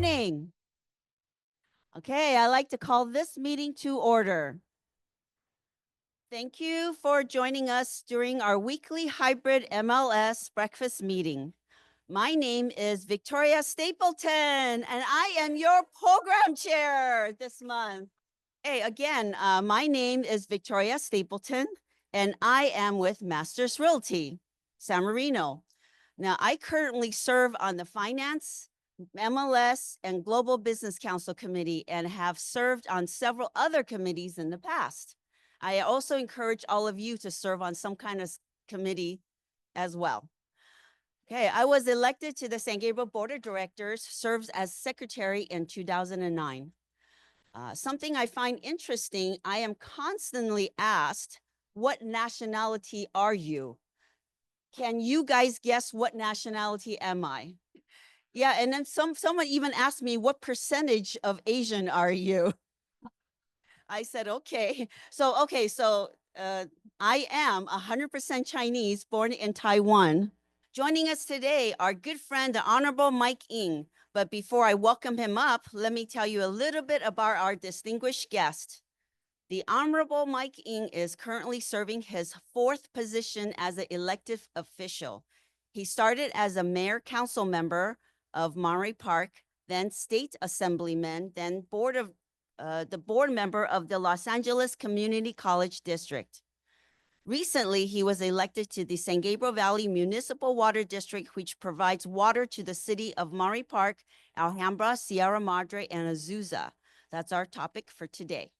morning. Okay, I like to call this meeting to order. Thank you for joining us during our weekly hybrid MLS breakfast meeting. My name is Victoria Stapleton, and I am your program chair this month. Hey, again, my name is Victoria Stapleton, and I am with Masters Realty, San Marino. Now, I currently serve on the Finance, MLS, and Global Business Council Committee and have served on several other committees in the past. I also encourage all of you to serve on some kind of committee as well. Okay, I was elected to the San Gabriel Board of Directors, serves as secretary in 2009. Something I find interesting, I am constantly asked, what nationality are you? Can you guys guess what nationality am I? Yeah, and then someone even asked me, what percentage of Asian are you? I said, okay. So I am 100% Chinese, born in Taiwan. Joining us today, our good friend, the Honorable Mike Ng. But before I welcome him up, let me tell you a little bit about our distinguished guest. The Honorable Mike Ng is currently serving his fourth position as an elected official. He started as a mayor council member of Monterey Park, then state assemblyman, then the board member of the Los Angeles Community College District. Recently, he was elected to the San Gabriel Valley Municipal Water District, which provides water to the city of Monterey Park, Alhambra, Sierra Madre, and Azusa. That's our topic for today.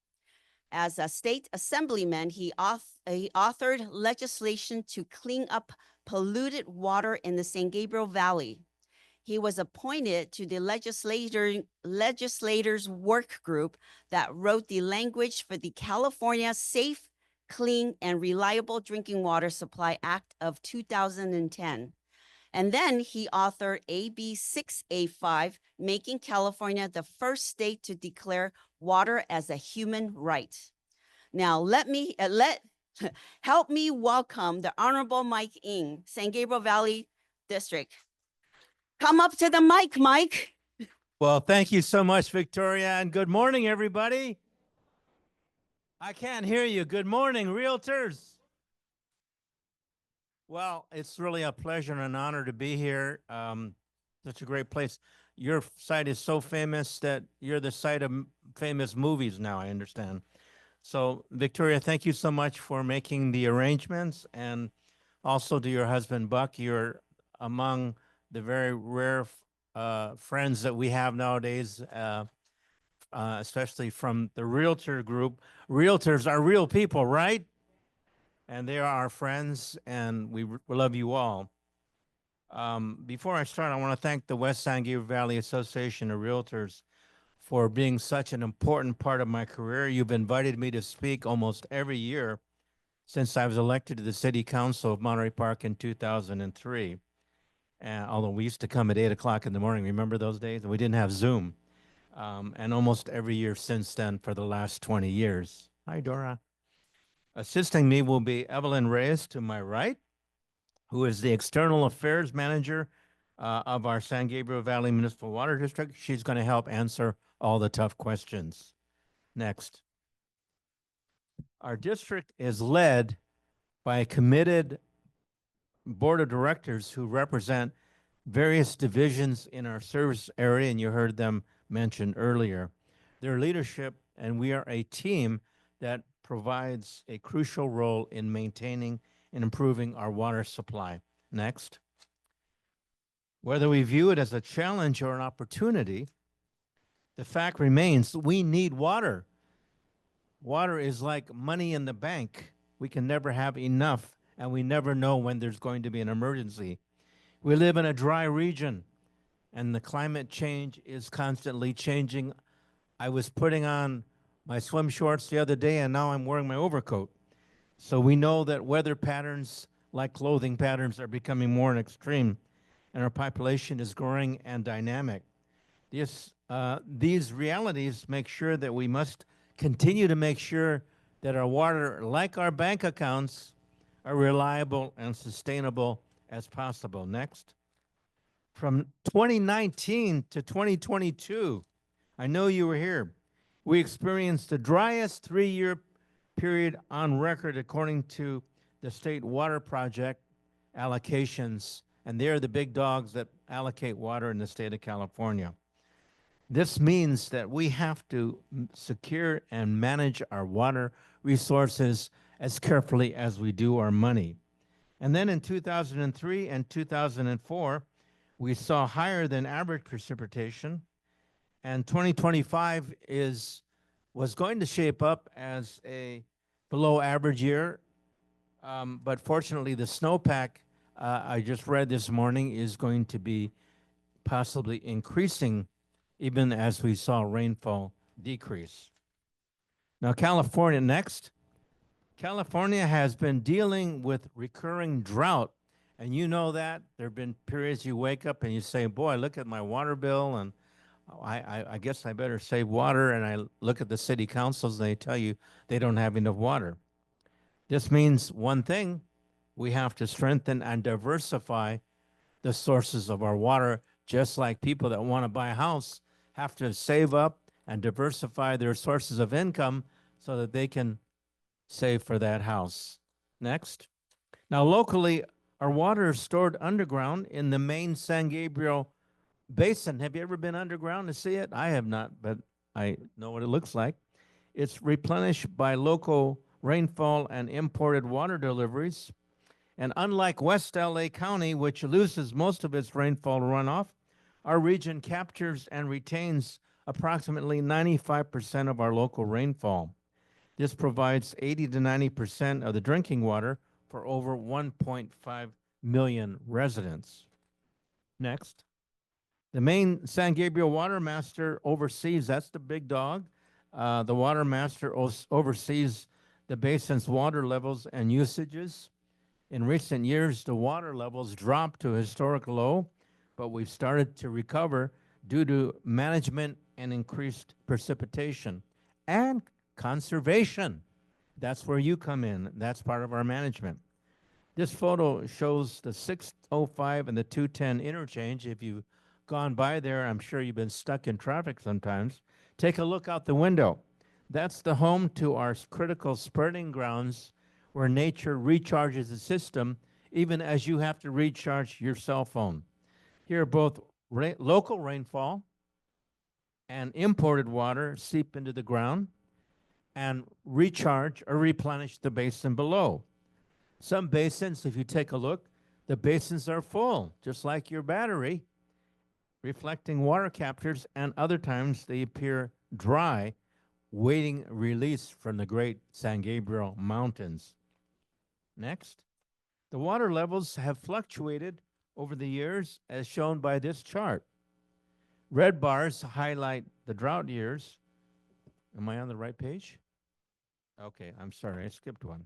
As a state assemblyman, he authored legislation to clean up polluted water in the San Gabriel Valley. He was appointed to the legislators work group that wrote the language for the California Safe, Clean, and Reliable Drinking Water Supply Act of 2010. And then he authored AB 6A5, making California the first state to declare water as a human right. Now, help me welcome the Honorable Mike Ng, San Gabriel Valley District. Come up to the mic, Mike. Well, thank you so much, Victoria, and good morning, everybody. I can't hear you. Good morning, realtors. Well, it's really a pleasure and an honor to be here. Such a great place. Your site is so famous that you're the site of famous movies now, I understand. So, Victoria, thank you so much for making the arrangements, and also to your husband, Buck. You're among the very rare friends that we have nowadays, especially from the realtor group. Realtors are real people, right? And they are our friends, and we love you all. Before I start, I want to thank the West San Gabriel Valley Association of Realtors for being such an important part of my career. You've invited me to speak almost every year since I was elected to the City Council of Monterey Park in 2003. Although we used to come at 8 o'clock in the morning, remember those days? And we didn't have Zoom. And almost every year since then for the last 20 years. Hi, Dora. Assisting me will be Evelyn Reyes to my right, who is the External Affairs Manager of our San Gabriel Valley Municipal Water District. She's going to help answer all the tough questions. Next. Our district is led by a committed board of directors who represent various divisions in our service area, and you heard them mentioned earlier. Their leadership, and we are a team that provides a crucial role in maintaining and improving our water supply. Next. Whether we view it as a challenge or an opportunity, the fact remains we need water. Water is like money in the bank. We can never have enough, and we never know when there's going to be an emergency. We live in a dry region, and the climate change is constantly changing. I was putting on my swim shorts the other day, and now I'm wearing my overcoat. So we know that weather patterns, like clothing patterns, are becoming more extreme, and our population is growing and dynamic. These realities make sure that we must continue to make sure that our water, like our bank accounts, are reliable and sustainable as possible. Next. From 2019 to 2022, I know you were here. We experienced the driest 3 year period on record, according to the State Water Project allocations, and they're the big dogs that allocate water in the state of California. This means that we have to secure and manage our water resources as carefully as we do our money. And then in 2003 and 2004, we saw higher than average precipitation, and 2025 was going to shape up as a below average year. But fortunately, the snowpack I just read this morning is going to be possibly increasing even as we saw rainfall decrease. Now, California next. California has been dealing with recurring drought. And you know that. There have been periods you wake up and you say, boy, look at my water bill, and I guess I better save water. And I look at the city councils and they tell you they don't have enough water. This means one thing: we have to strengthen and diversify the sources of our water, just like people that want to buy a house have to save up and diversify their sources of income so that they can save for that house. Next. Now, locally, our water is stored underground in the main San Gabriel Basin. Have you ever been underground to see it? I have not, but I know what it looks like. It's replenished by local rainfall and imported water deliveries. And unlike West LA County, which loses most of its rainfall runoff, our region captures and retains approximately 95% of our local rainfall. This provides 80 to 90% of the drinking water for over 1.5 million residents. Next. The main San Gabriel Water Master oversees, that's the big dog. The Water Master oversees the basin's water levels and usages. In recent years, the water levels dropped to a historic low, but we've started to recover due to management and increased precipitation and conservation. That's where you come in. That's part of our management. This photo shows the 605 and the 210 interchange. If you've gone by there, I'm sure you've been stuck in traffic sometimes. Take a look out the window. That's the home to our critical spreading grounds where nature recharges the system, even as you have to recharge your cell phone. Here, both local rainfall and imported water seep into the ground and recharge or replenish the basin below. Some basins, if you take a look, the basins are full, just like your battery, reflecting water captures, and other times they appear dry, waiting release from the great San Gabriel Mountains. Next. The water levels have fluctuated over the years, as shown by this chart. Red bars highlight the drought years. Am I on the right page? Okay, I'm sorry, I skipped one.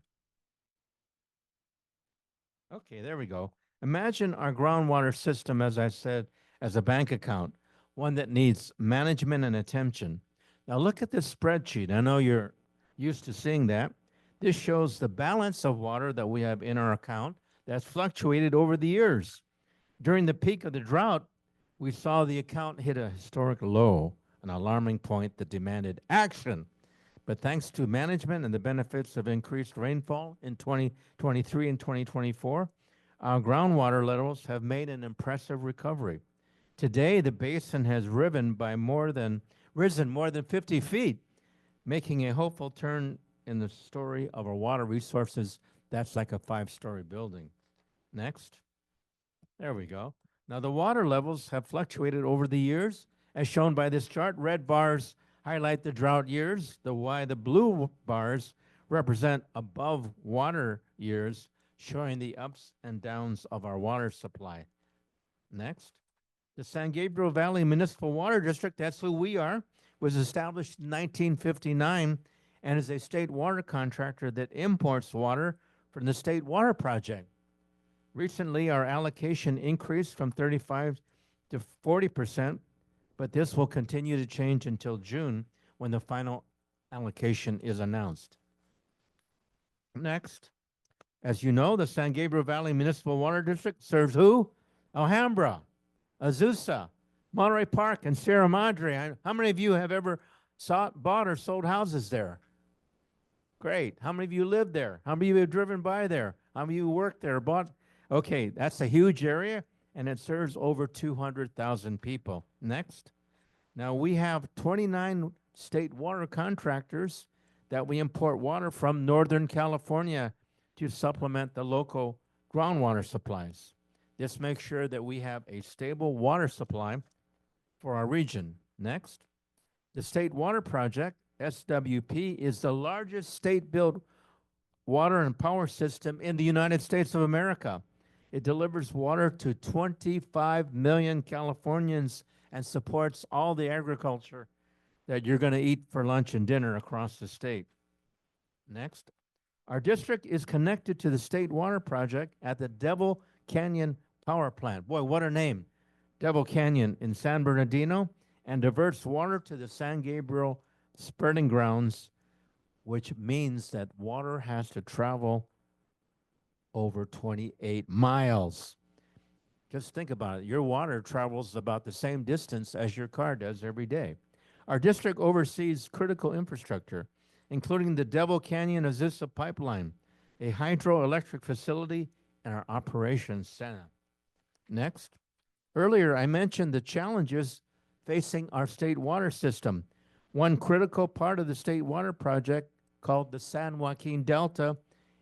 Okay, there we go. Imagine our groundwater system, as I said, as a bank account, one that needs management and attention. Now look at this spreadsheet. I know you're used to seeing that. This shows the balance of water that we have in our account that's fluctuated over the years. During the peak of the drought, we saw the account hit a historic low, an alarming point that demanded action. But thanks to management and the benefits of increased rainfall in 2023 and 2024, our groundwater levels have made an impressive recovery. Today, the basin has risen more than 50 feet, making a hopeful turn in the story of our water resources. That's like a 5-story building. Next. There we go. Now, the water levels have fluctuated over the years, as shown by this chart. Red bars highlight the drought years. The blue bars represent above water years, showing the ups and downs of our water supply. Next. The San Gabriel Valley Municipal Water District, that's who we are, was established in 1959 and is a state water contractor that imports water from the State Water Project. Recently, our allocation increased from 35 to 40%, but this will continue to change until June when the final allocation is announced. Next, as you know, the San Gabriel Valley Municipal Water District serves who? Alhambra. Azusa, Monterey Park, and Sierra Madre. How many of you have ever bought or sold houses there? Great. How many of you live there? How many of you have driven by there? How many of you work there, bought? Okay, that's a huge area, and it serves over 200,000 people. Next. Now, we have 29 state water contractors that we import water from Northern California to supplement the local groundwater supplies. This makes sure that we have a stable water supply for our region. Next. The State Water Project, SWP, is the largest state-built water and power system in the United States of America. It delivers water to 25 million Californians and supports all the agriculture that you're going to eat for lunch and dinner across the state. Next, our district is connected to the State Water Project at the Devil Canyon Power Plant. Boy, what a name. Devil Canyon in San Bernardino, and diverts water to the San Gabriel spreading grounds, which means that water has to travel over 28 miles. Just think about it. Your water travels about the same distance as your car does every day. Our district oversees critical infrastructure, including the Devil Canyon Azusa pipeline, a hydroelectric facility, and our operations center. Next. Earlier, I mentioned the challenges facing our state water system. One critical part of the state water project, called the San Joaquin Delta,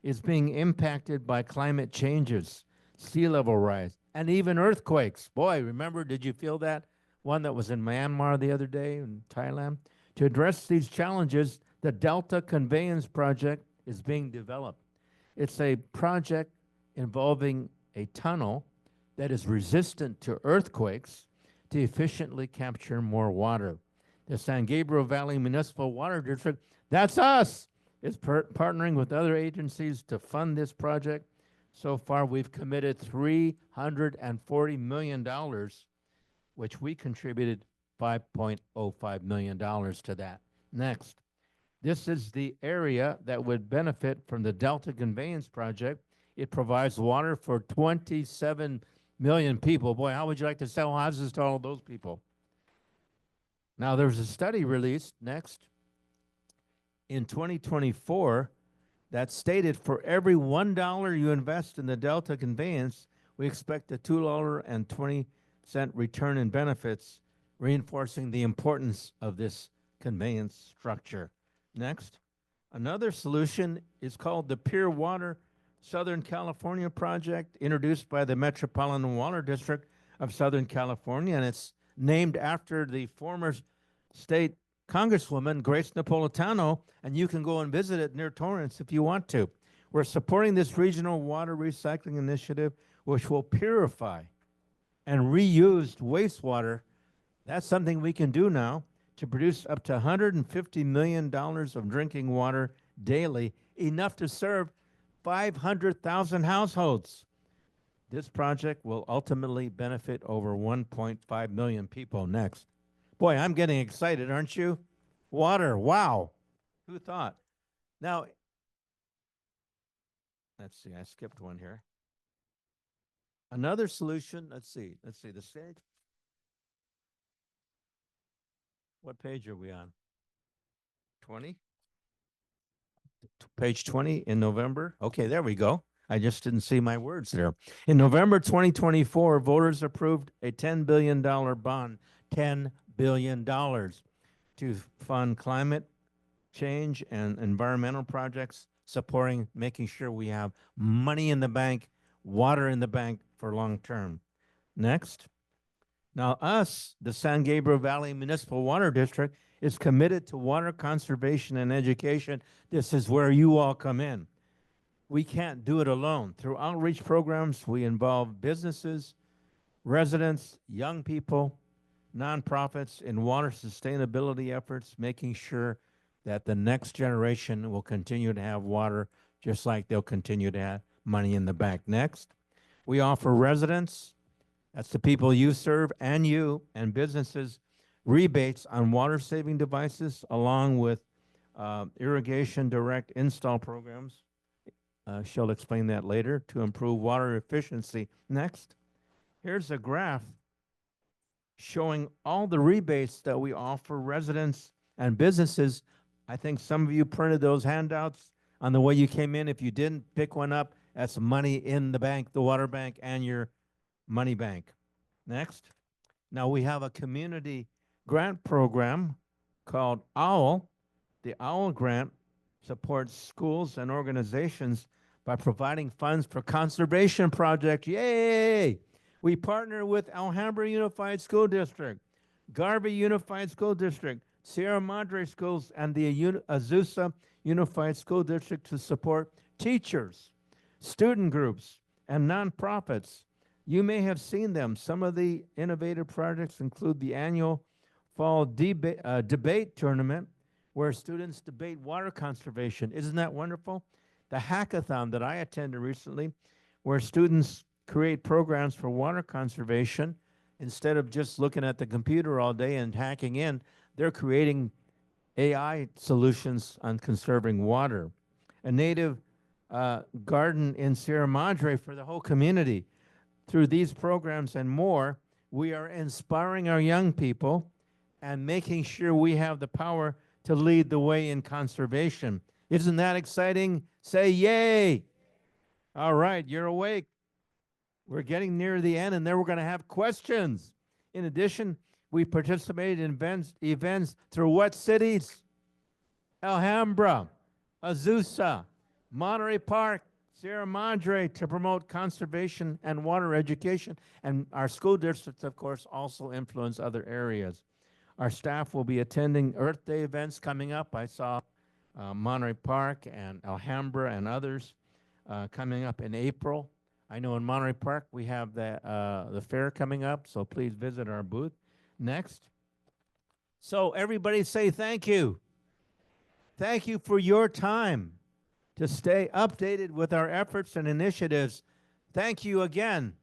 is being impacted by climate changes, sea level rise, and even earthquakes. Boy, remember, did you feel that one that was in Myanmar the other day, in Thailand? To address these challenges, the Delta Conveyance Project is being developed. It's a project involving a tunnel that is resistant to earthquakes to efficiently capture more water. The San Gabriel Valley Municipal Water District, that's us, is partnering with other agencies to fund this project. So far, we've committed $340 million, which we contributed $5.05 million to that. Next. This is the area that would benefit from the Delta Conveyance Project. It provides water for 27 million people. Boy, how would you like to sell houses to all those people? Now, there's a study released next in 2024 that stated for every $1 you invest in the Delta Conveyance, we expect a $2.20 return in benefits, reinforcing the importance of this conveyance structure. Next, another solution is called the Pure Water Southern California Project, introduced by the Metropolitan Water District of Southern California, and it's named after the former state Congresswoman Grace Napolitano, and you can go and visit it near Torrance if you want to. We're supporting this regional water recycling initiative, which will purify and reuse wastewater. That's something we can do now to produce up to $150 million of drinking water daily, enough to serve 500,000 households. This project will ultimately benefit over 1.5 million people. Next. Boy, I'm getting excited, aren't you? Water, wow. Who thought? Now, let's see, I skipped one here. Another solution, let's see, the stage. What page are we on? 20? Page 20 in November. Okay, there we go. I just didn't see my words there. In November 2024, voters approved a $10 billion bond, $10 billion, to fund climate change and environmental projects, supporting making sure we have money in the bank, water in the bank for long term. Next. Now, the San Gabriel Valley Municipal Water District, is committed to water conservation and education. This is where you all come in. We can't do it alone. Through outreach programs, we involve businesses, residents, young people, nonprofits in water sustainability efforts, making sure that the next generation will continue to have water just like they'll continue to have money in the bank. Next, we offer residents, that's the people you serve, and you and businesses, rebates on water-saving devices, along with irrigation direct install programs. She'll explain that later, to improve water efficiency. Next, here's a graph showing all the rebates that we offer residents and businesses. I think some of you printed those handouts on the way you came in. If you didn't, pick one up. That's money in the bank, the water bank, and your money bank. Next. Now we have a community grant program called OWL. The OWL grant supports schools and organizations by providing funds for conservation projects. Yay! We partner with Alhambra Unified School District, Garvey Unified School District, Sierra Madre Schools, and the Azusa Unified School District to support teachers, student groups, and nonprofits. You may have seen them. Some of the innovative projects include the annual fall debate tournament where students debate water conservation. Isn't that wonderful? The hackathon that I attended recently, where students create programs for water conservation. Instead of just looking at the computer all day and hacking in, they're creating AI solutions on conserving water. A native garden in Sierra Madre for the whole community. Through these programs and more, we are inspiring our young people and making sure we have the power to lead the way in conservation. Isn't that exciting? Say yay. All right, you're awake. We're getting near the end, and then we're going to have questions. In addition, we participated in events through what cities? Alhambra, Azusa, Monterey Park, Sierra Madre, to promote conservation and water education. And our school districts, of course, also influence other areas. Our staff will be attending Earth Day events coming up. I saw Monterey Park and Alhambra and others coming up in April. I know in Monterey Park we have the fair coming up, so please visit our booth. Next. So everybody say thank you. Thank you for your time to stay updated with our efforts and initiatives. Thank you again.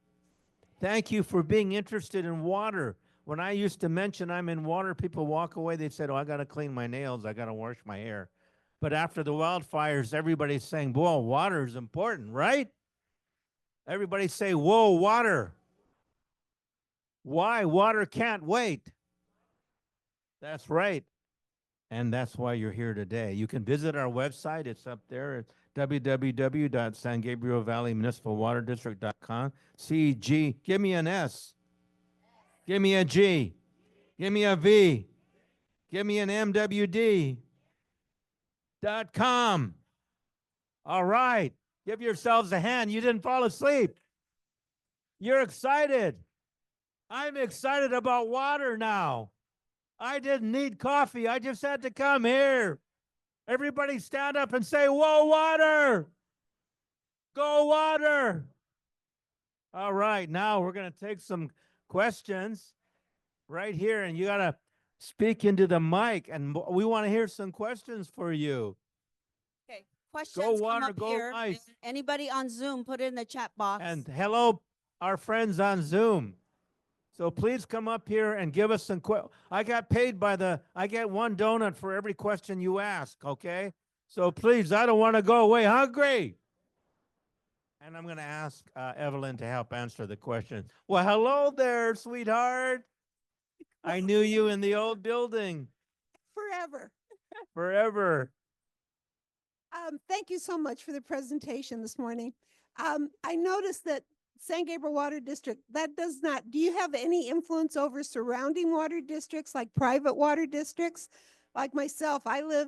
Thank you for being interested in water. When I used to mention I'm in water, people walk away. They said, oh, I got to clean my nails. I got to wash my hair. But after the wildfires, everybody's saying, whoa, water is important, right? Everybody say, whoa, water. Why? Water can't wait. That's right. And that's why you're here today. You can visit our website. It's up there at www.san gabriel valley municipal water district.com. CG, give me an S. Give me a G. Give me a V. Give me an MWD.com. All right. Give yourselves a hand. You didn't fall asleep. You're excited. I'm excited about water now. I didn't need coffee. I just had to come here. Everybody stand up and say, whoa, water. Go water. All right. Now we're going to take some questions right here. And you got to speak into the mic. And we want to hear some questions for you. Okay, questions Go come water, up go here. ice. Anybody on Zoom, put it in the chat box. And hello, our friends on Zoom. So please come up here and give us some I got paid I get one donut for every question you ask, okay? So please, I don't want to go away hungry. And I'm going to ask Evelyn to help answer the question. Well, hello there, sweetheart. I knew you in the old building Forever. forever. Thank you so much for the presentation this morning. I noticed that San Gabriel Water District, that does not, do you have any influence over surrounding water districts, like private water districts? Like myself, I live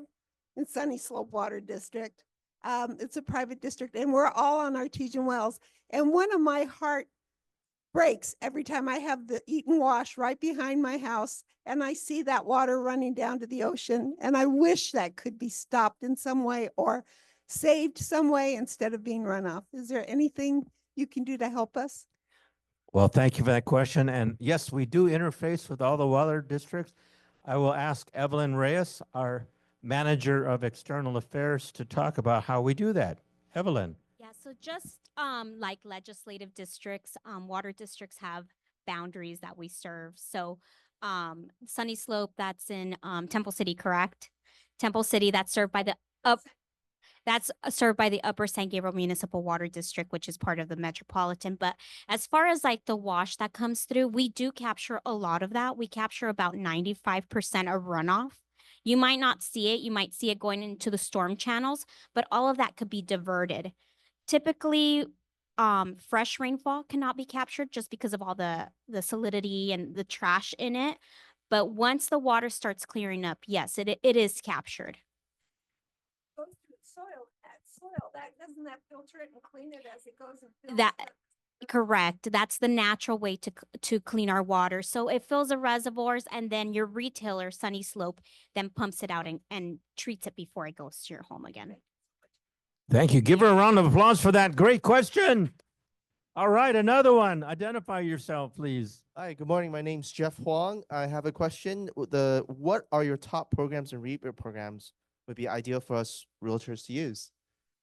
in Sunny Slope Water District. It's a private district, and we're all on artesian wells. And one of my heart breaks every time I have the eat and wash right behind my house, and I see that water running down to the ocean. And I wish that could be stopped in some way or saved some way instead of being run off. Is there anything you can do to help us? Well, thank you for that question. And yes, we do interface with all the water districts. I will ask Evelyn Reyes, our manager of external affairs, to talk about how we do that. Evelyn. Yeah, so just like legislative districts, water districts have boundaries that we serve. So Sunny Slope, that's in Temple City, correct? Temple City, that's served by the That's served by the Upper San Gabriel Municipal Water District, which is part of the metropolitan. But as far as like the wash that comes through, we do capture a lot of that. We capture about 95% of runoff. You might not see it. You might see it going into the storm channels, but all of that could be diverted. Typically, fresh rainfall cannot be captured just because of all the solidity and the trash in it. But once the water starts clearing up, yes, it is captured. Goes through soil, that doesn't that filter it and clean it as it goes and fills That the- Correct. That's the natural way to clean our water. So it fills the reservoirs, and then your retailer, Sunny Slope, then pumps it out and treats it before it goes to your home again. Thank you. Give her a round of applause for that great question. All right, another one. Identify yourself, please. Hi, good morning. My name's Jeff Huang. I have a question. What are your top programs and rebate programs would be ideal for us realtors to use?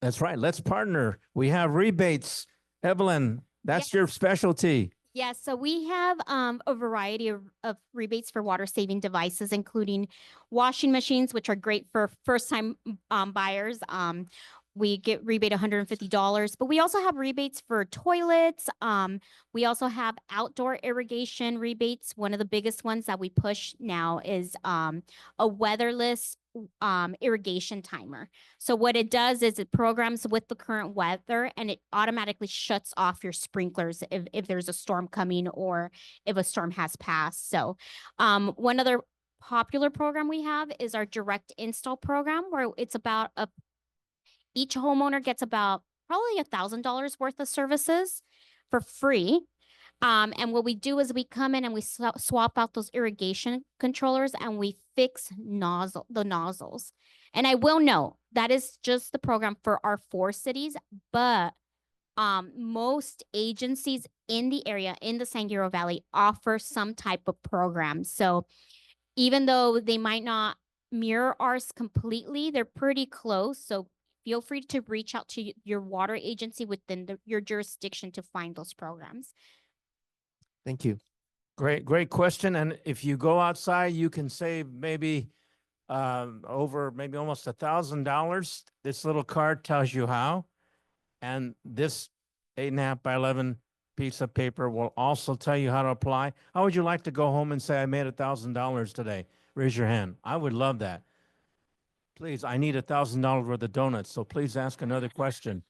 That's right. Let's partner. We have rebates. Evelyn, that's your specialty. Yes, so we have a variety of rebates for water saving devices, including washing machines, which are great for first time buyers. We get rebate $150, but we also have rebates for toilets. We also have outdoor irrigation rebates. One of the biggest ones that we push now is a weatherless irrigation timer. So what it does is it programs with the current weather, and it automatically shuts off your sprinklers if there's a storm coming or if a storm has passed. So one other popular program we have is our direct install program, where it's about each homeowner gets about probably $1,000 worth of services for free. And what we do is we come in and we swap out those irrigation controllers, and we fix the nozzles. And I will note that is just the program for our 4 cities, but most agencies in the area, in the San Gabriel Valley, offer some type of program. So even though they might not mirror ours completely, they're pretty close. So feel free to reach out to your water agency within your jurisdiction to find those programs. Thank you. Great question. And if you go outside, you can save maybe over maybe almost $1,000. This little card tells you how. And this 8.5 by 11 piece of paper will also tell you how to apply. How would you like to go home and say, I made $1,000 today? Raise your hand. I would love that. Please, I need $1,000 worth of donuts. So please ask another question.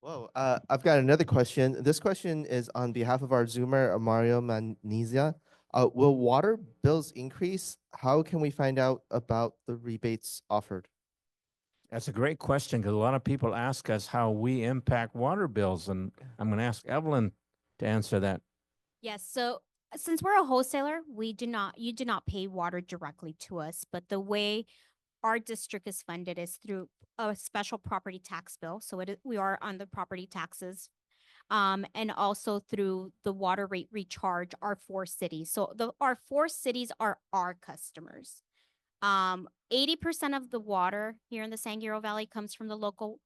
Whoa, I've got another question. This question is on behalf of our Zoomer, Mario Manizia. Will water bills increase? How can we find out about the rebates offered? That's a great question, because a lot of people ask us how we impact water bills, and I'm going to ask Evelyn to answer that. Yes, so since we're a wholesaler, you do not pay water directly to us, but the way our district is funded is through a special property tax bill. So we are on the property taxes, and also through the water rate recharge, our 4 cities. So our 4 cities are our customers. 80% of the water here in the San Gabriel Valley comes from the local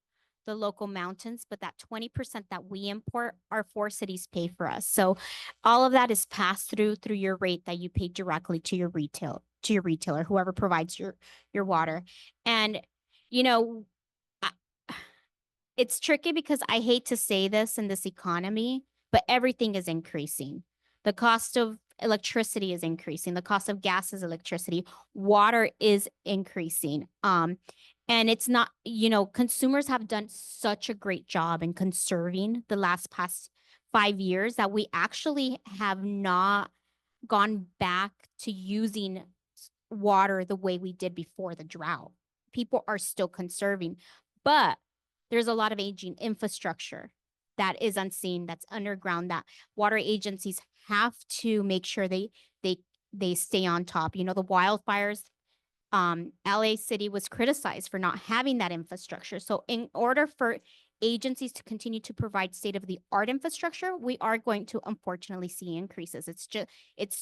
mountains, but that 20% that we import, our 4 cities pay for us. So all of that is passed through your rate that you pay directly to your retailer, whoever provides your water. And it's tricky because I hate to say this in this economy, but everything is increasing. The cost of electricity is increasing. The cost of gas is electricity. Water is increasing. And it's not, consumers have done such a great job in conserving the past 5 years that we actually have not gone back to using water the way we did before the drought. People are still conserving, but there's a lot of aging infrastructure that is unseen, that's underground, that water agencies have to make sure they stay on top. The wildfires, LA City was criticized for not having that infrastructure. So in order for agencies to continue to provide state-of-the-art infrastructure, we are going to unfortunately see increases. It's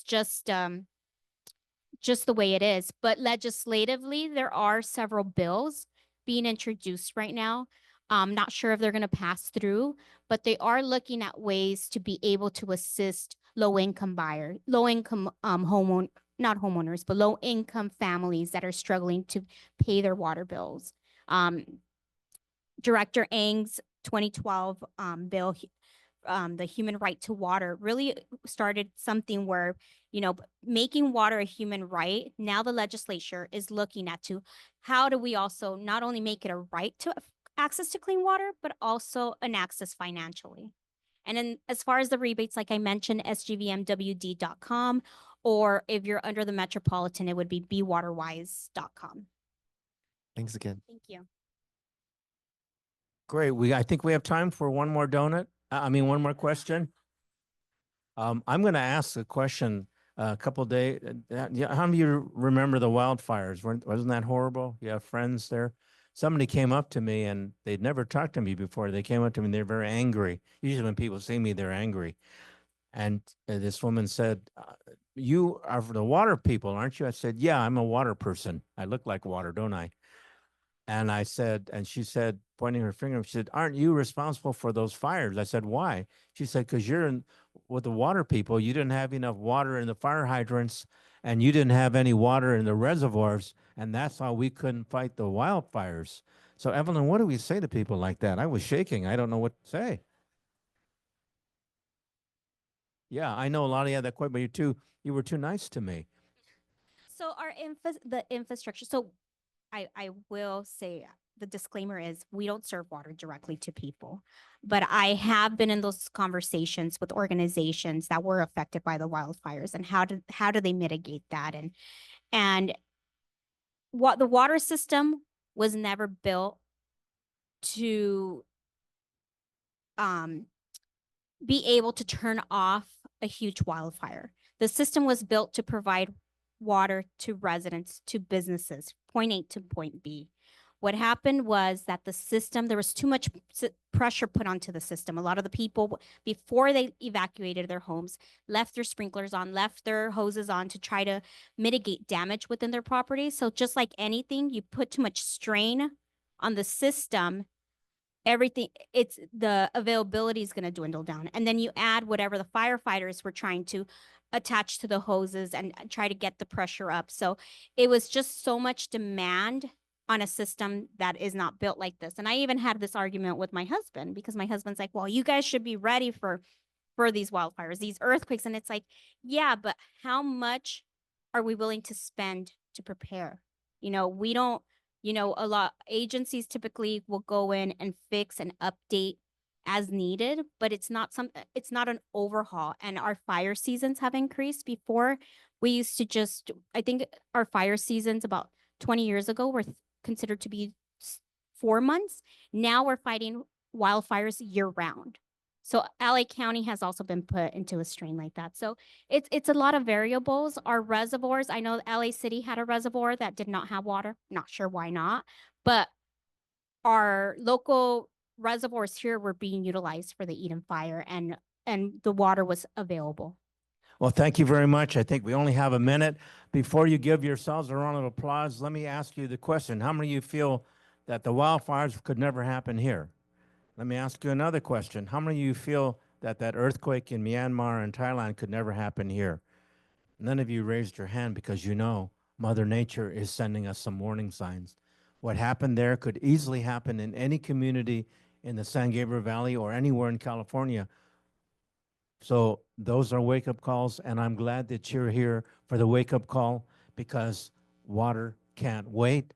just the way it is. But legislatively, there are several bills being introduced right now. I'm not sure if they're going to pass through, but they are looking at ways to be able to assist low-income not homeowners, but low income families that are struggling to pay their water bills. Director Ng's 2012 bill, the human right to water, really started something where, making water a human right. Now the legislature is looking at to how do we also not only make it a right to access to clean water, but also an access financially. And then as far as the rebates, like I mentioned, sgvmwd.com, or if you're under the metropolitan, it would be bewaterwise.com. Thanks again. Thank you. Great. I think we have time for one more donut. One more question. I'm going to ask a question. A couple days. Yeah, how many of you remember the wildfires? Wasn't that horrible? You have friends there. Somebody came up to me and they'd never talked to me before. They came up to me and they're very angry. Usually when people see me, they're angry. And this woman said, "You are the water people, aren't you?" I said, "Yeah, I'm a water person. I look like water, don't I?" And I said, and she said, pointing her finger, she said, "Aren't you responsible for those fires?" I said, "Why?" She said, "Because with the water people, you didn't have enough water in the fire hydrants and you didn't have any water in the reservoirs. And that's how we couldn't fight the wildfires." So, Evelyn, what do we say to people like that? I was shaking. I don't know what to say. Yeah, I know a lot of you had that question, but you were too nice to me. So the infrastructure. So I will say the disclaimer is we don't serve water directly to people, but I have been in those conversations with organizations that were affected by the wildfires and how do they mitigate that, and what the water system was never built to be able to turn off a huge wildfire. The system was built to provide water to residents, to businesses, point A to point B. What happened was that there was too much pressure put onto the system. A lot of the people, before they evacuated their homes, left their sprinklers on, left their hoses on to try to mitigate damage within their property. So just like anything, you put too much strain on the system, the availability is going to dwindle down. And then you add whatever the firefighters were trying to attach to the hoses and try to get the pressure up. So it was just so much demand on a system that is not built like this. And I even had this argument with my husband, because my husband's like, "Well, you guys should be ready for these wildfires, these earthquakes." And it's like, yeah, but how much are we willing to spend to prepare? We don't, a lot agencies typically will go in and fix and update as needed, but it's not an overhaul. And our fire seasons have increased. Before, we used to I think our fire seasons about 20 years ago were considered to be 4 months. Now we're fighting wildfires year round. So LA County has also been put into a strain like that. So it's a lot of variables. Our reservoirs, I know LA City had a reservoir that did not have water. Not sure why not, but our local reservoirs here were being utilized for the Eden Fire, and the water was available. Well, thank you very much. I think we only have a minute. Before you give yourselves a round of applause, let me ask you the question. How many of you feel that the wildfires could never happen here? Let me ask you another question. How many of you feel that earthquake in Myanmar and Thailand could never happen here? None of you raised your hand because Mother Nature is sending us some warning signs. What happened there could easily happen in any community in the San Gabriel Valley or anywhere in California. So those are wake-up calls, and I'm glad that you're here for the wake-up call, because water can't wait,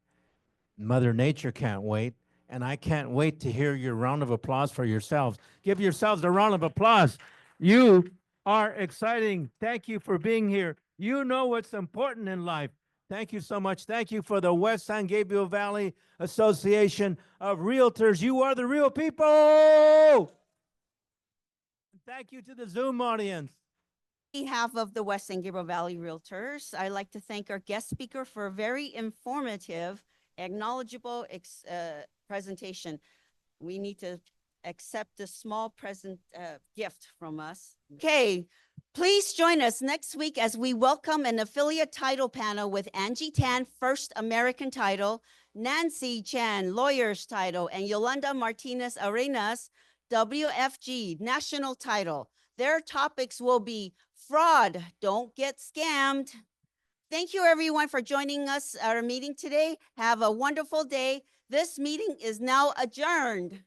Mother Nature can't wait, and I can't wait to hear your round of applause for yourselves. Give yourselves a round of applause. You are exciting. Thank you for being here. You know what's important in life. Thank you so much. Thank you for the West San Gabriel Valley Association of Realtors. You are the real people. Thank you to the Zoom audience. On behalf of the West San Gabriel Valley Realtors, I'd like to thank our guest speaker for a very informative, acknowledgeable presentation. We need to accept a small gift from us. Okay, please join us next week as we welcome an affiliate title panel with Angie Tan, First American Title, Nancy Chan, Lawyers Title, and Yolanda Martinez Arenas, WFG, National Title. Their topics will be fraud, don't get scammed, Thank you, everyone, for joining us at our meeting today. Have a wonderful day. This meeting is now adjourned.